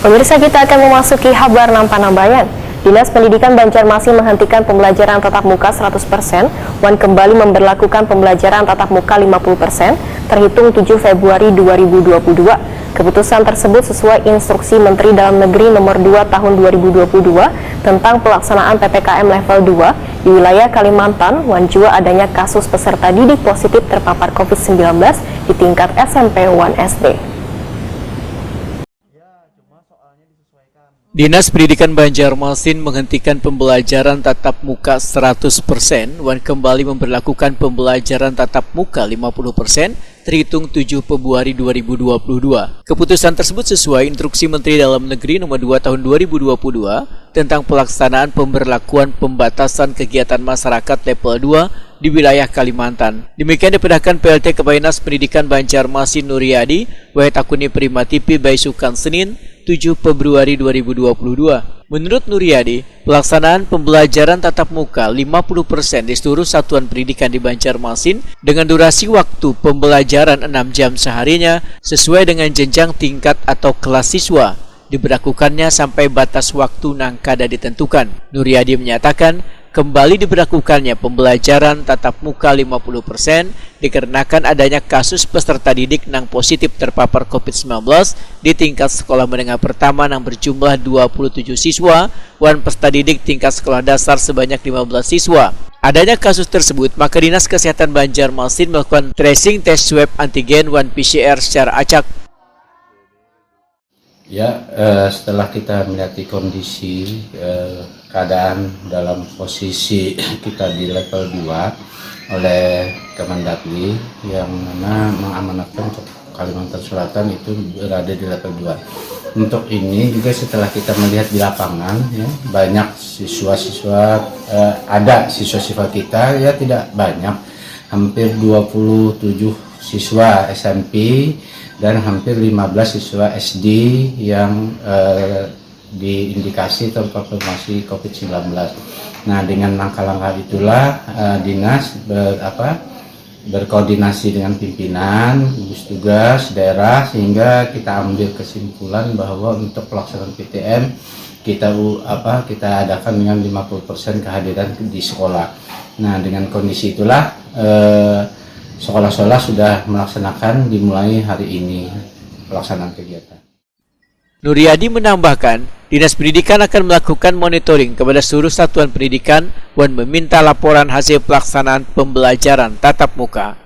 Pemirsa, kita akan memasuki kabar Nampan-Nambayan. Dinas Pendidikan Banjarmasin menghentikan pembelajaran tatap muka 100%, dan kembali memberlakukan pembelajaran tatap muka 50% terhitung 7 Februari 2022. Keputusan tersebut sesuai instruksi Menteri Dalam Negeri nomor 2 tahun 2022 tentang pelaksanaan PPKM level 2 di wilayah Kalimantan, dan juga adanya kasus peserta didik positif terpapar COVID-19 di tingkat SMP 1 SD. Dinas Pendidikan Banjarmasin menghentikan pembelajaran tatap muka 100% dan kembali memberlakukan pembelajaran tatap muka 50% terhitung 7 Februari 2022. Keputusan tersebut sesuai instruksi Menteri Dalam Negeri nomor 2 tahun 2022 tentang pelaksanaan pemberlakuan pembatasan kegiatan masyarakat level 2 di wilayah Kalimantan. Demikian dipedahkan PLT Kepala Dinas Pendidikan Banjarmasin Nuryadi, Wahid Akuni Prima TV Baisukan Senin 7 Februari 2022. Menurut Nuryadi, pelaksanaan pembelajaran tatap muka 50% di seluruh satuan pendidikan di Banjarmasin dengan durasi waktu pembelajaran 6 jam seharinya sesuai dengan jenjang tingkat atau kelas siswa. Diberlakukannya sampai batas waktu nang kada ditentukan. Nuryadi menyatakan, kembali diberlakukannya pembelajaran tatap muka 50% dikarenakan adanya kasus peserta didik nang positif terpapar COVID-19 di tingkat sekolah menengah pertama nang berjumlah 27 siswa dan peserta didik tingkat sekolah dasar sebanyak 15 siswa. Adanya kasus tersebut, maka Dinas Kesehatan Banjarmasin melakukan tracing tes swab antigen dan PCR secara acak. Ya, setelah kita melihat kondisi keadaan dalam posisi kita di level 2 oleh Kemendagri yang mana mengamanatkan Kalimantan Selatan itu berada di level 2. Untuk ini juga setelah kita melihat di lapangan, ya, banyak siswa-siswa, ada siswa-siswa kita, ya tidak banyak, hampir 27 siswa SMP dan hampir 15 siswa SD yang diindikasi terkonfirmasi COVID-19. Nah, dengan langkah-langkah itulah dinas berkoordinasi dengan pimpinan, gugus tugas daerah sehingga kita ambil kesimpulan bahwa untuk pelaksanaan PTM kita adakan dengan 50% kehadiran di sekolah. Nah, dengan kondisi itulah sekolah-sekolah sudah melaksanakan dimulai hari ini pelaksanaan kegiatan. Nuryadi menambahkan, Dinas Pendidikan akan melakukan monitoring kepada seluruh satuan pendidikan dan meminta laporan hasil pelaksanaan pembelajaran tatap muka.